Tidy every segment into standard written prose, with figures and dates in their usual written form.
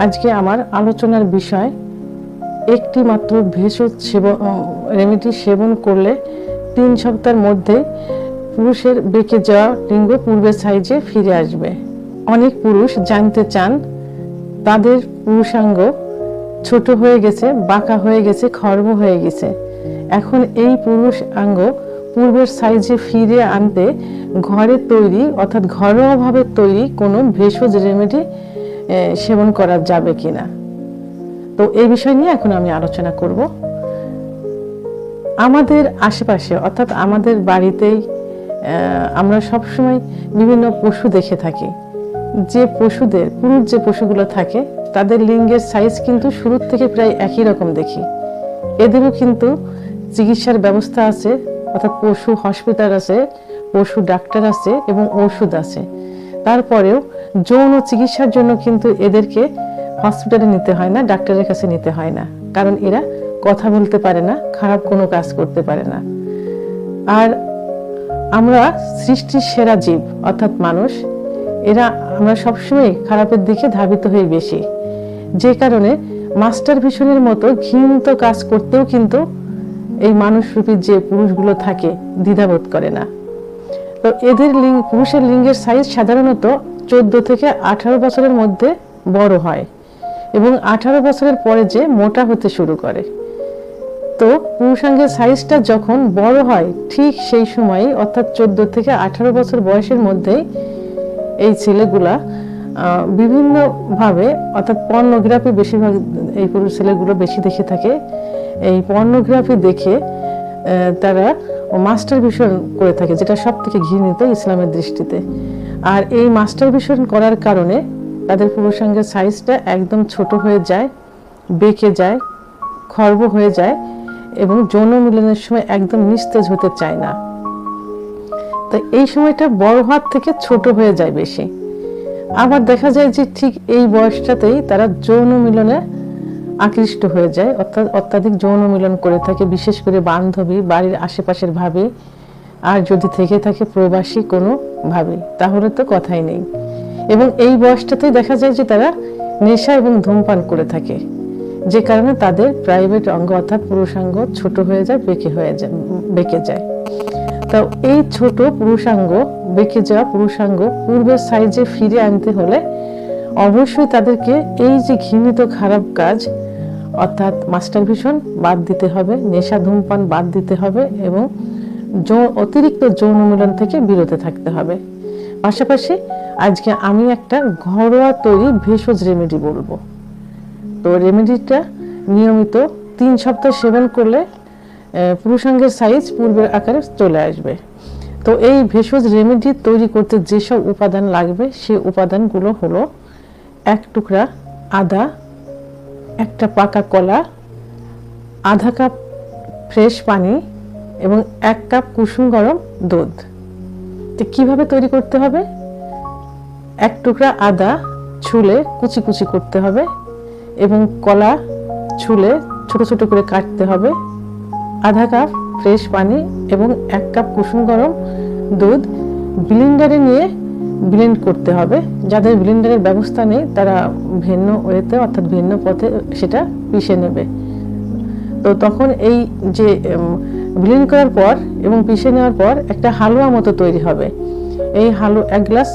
আজকে আমার আলোচনার বিষয় একটি মাত্র ভেষজ রেমেডি সেবন করলে 3 সপ্তাহের মধ্যে পুরুষের বেঁকে যাওয়া লিঙ্গ পূর্বের সাইজে ফিরে আসবে। অনেক পুরুষ জানতে চান তাদের পুরুষাঙ্গ ছোট হয়ে গেছে, বাঁকা হয়ে গেছে, খর্ব হয়ে গেছে। এখন এই পুরুষাঙ্গ পূর্বের সাইজে ফিরে আনতে ঘরে তৈরি অর্থাৎ ঘরোয়াভাবে তৈরি কোনো ভেষজ রেমেডি সেবন করা যাবে কিনা, তো এই বিষয় নিয়ে এখন আমি আলোচনা করব। আমাদের আশেপাশে অর্থাৎ আমাদের বাড়িতেই আমরা সবসময় বিভিন্ন পশু দেখে থাকি। যে পশুদের পুরুষ যে পশুগুলো থাকে তাদের লিঙ্গের সাইজ কিন্তু শুরুর থেকে প্রায় একই রকম দেখি। এদেরও কিন্তু চিকিৎসার ব্যবস্থা আছে, অর্থাৎ পশু হসপিটাল আছে, পশু ডাক্তার আছে এবং ওষুধ আছে। তারপরেও যৌন চিকিৎসার জন্য কিন্তু এদেরকে হসপিটালে নিতে হয় না, ডাক্তারের কাছে নিতে হয় না, কারণ এরা কথা বলতে পারে না, খারাপ কোনো কাজ করতে পারে না। আর আমরা সৃষ্টির সেরা জীব অর্থাৎ মানুষ, আমরা সবসময় খারাপের দিকে ধাবিত হই বেশি, যে কারণে মাস্টার ভিশনের মতো ঘৃণিত কাজ করতেও কিন্তু এই মানুষরূপী যে পুরুষগুলো থাকে দ্বিধাবোধ করে না। তো এদের পুরুষের লিঙ্গের সাইজ সাধারণত 14 থেকে 18 বছরের মধ্যে বড় হয় এবং 18 বছরের পরে যে মোটা হতে শুরু করে। তো পুরুষাঙ্গের সাইজটা যখন বড় হয় ঠিক সেই সময়ই অর্থাৎ 14 থেকে 18 বছর বয়সের মধ্যেই এই ছেলেগুলা বিভিন্নভাবে অর্থাৎ পর্নোগ্রাফি বেশিরভাগ এই পুরুষ ছেলেগুলো বেশি দেখে থাকে। এই পর্নোগ্রাফি দেখে তারা মাস্টার ভিশন করে থাকে, যেটা সব থেকে ঘৃণিত ইসলামের দৃষ্টিতে। আর এই মাস্টার ভিশন করার কারণে তাদের পুরুষাঙ্গের সাইজটা একদম ছোট হয়ে যায়, বেঁকে যায়, খর্ব হয়ে যায় এবং যৌন মিলনের সময় একদম নিস্তেজ হতে চায় না। তো এই সময়টা বড় হওয়ার থেকে ছোট হয়ে যায় বেশি। আবার দেখা যায় যে ঠিক এই বয়সটাতেই তারা যৌন মিলনে আকৃষ্ট হয়ে যায়, অর্থাৎ অত্যাধিক যৌন মিলন করে থাকে, বিশেষ করে বান্ধবী, বাড়ির আশেপাশের ভাবি, আর যদি থেকে থাকে প্রবাসী কোনো ভাবি, তাহলে তো কথাই নেই। এবং এই বয়সটাতেই দেখা যায় যে তারা নেশা এবং ধূমপান করে থাকে, যে কারণে তাদের প্রাইভেট অঙ্গ অর্থাৎ পুরুষাঙ্গ ছোট হয়ে যায়, বেঁকে যায়। তো এই ছোট পুরুষাঙ্গ, বেঁকে যাওয়া পুরুষাঙ্গ পূর্বের সাইজে ফিরে আনতে হলে অবশ্যই তাদেরকে এই যে ঘৃণিত খারাপ কাজ অর্থাৎ মাস্টার ভিশন বাদ দিতে হবে, নেশা ধূমপান বাদ দিতে হবে এবং অতিরিক্ত যৌন মিলন থেকে বিরত থাকতে হবে। পাশাপাশি আজকে আমি একটা ঘরোয়া তৈরি ভেষজ রেমেডি বলবো। তো রেমেডিটা নিয়মিত 3 সপ্তাহ সেবন করলে পুরুষাঙ্গের সাইজ পূর্বের আকারে চলে আসবে। তো এই ভেষজ রেমেডি তৈরি করতে যেসব উপাদান লাগবে সেই উপাদানগুলো হলো 1 টুকরা আদা, একটা পাকা কলা, আধা কাপ ফ্রেশ পানি এবং 1 কাপ কুসুম গরম দুধ। তো কিভাবে তৈরি করতে হবে? 1 টুকরা আদা ছুলে কুচি কুচি করতে হবে এবং কলা ছুলে ছোট ছোট করে কাটতে হবে। আধা কাপ ফ্রেশ পানি এবং 1 কাপ কুসুম গরম দুধ ব্লেন্ডারে নিয়ে ব্লেন্ড করতে হবে। যাদের ব্লেন্ডারের ব্যবস্থা নেই তারা ভিন্ন ওয়েতে অর্থাৎ ভিন্ন পথে সেটা পিষে নেবে। তো তখন এই যে ব্লেন্ড করার পর এবং পিষে নেওয়ার পর একটা হালুয়া মতো তৈরি হবে। এই এক গ্লাস,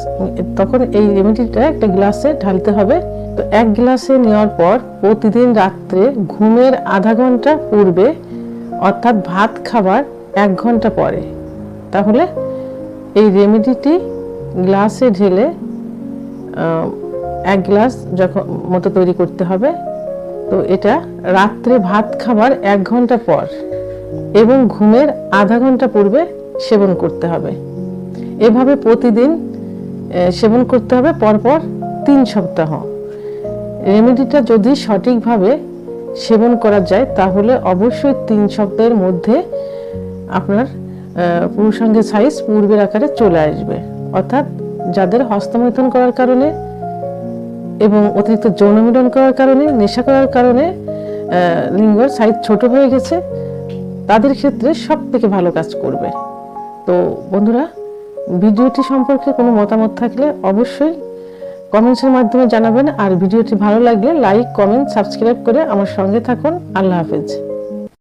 তখন এই রেমেডিটা একটা গ্লাসে ঢালতে হবে। তো 1 গ্লাসে নেওয়ার পর প্রতিদিন রাত্রে ঘুমের আধা ঘন্টা পূর্বে অর্থাৎ ভাত খাবার 1 ঘন্টা পরে, তাহলে এই রেমেডিটি গ্লাসে ঢেলে 1 গ্লাস যখন মতো তৈরি করতে হবে। তো এটা রাত্রে ভাত খাবার 1 ঘন্টা পর এবং ঘুমের আধা ঘন্টা পূর্বে সেবন করতে হবে। এভাবে প্রতিদিন সেবন করতে হবে পরপর 3 সপ্তাহ। রেমেডিটা যদি সঠিকভাবে সেবন করা যায় তাহলে অবশ্যই 3 সপ্তাহের মধ্যে আপনার পুরুষাঙ্গের সাইজ পূর্বের আকারে চলে আসবে। অর্থাৎ যাদের হস্তমৈথুন করার কারণে এবং অতিরিক্ত যৌন মিলন করার কারণে, নেশা করার কারণে লিঙ্গের সাইজ ছোট হয়ে গেছে, তাদের ক্ষেত্রে সব থেকে ভালো কাজ করবে। তো বন্ধুরা, ভিডিওটি সম্পর্কে কোনো মতামত থাকলে অবশ্যই কমেন্টসের মাধ্যমে জানাবেন। আর ভিডিওটি ভালো লাগলে লাইক, কমেন্ট, সাবস্ক্রাইব করে আমার সঙ্গে থাকুন। আল্লাহ হাফেজ।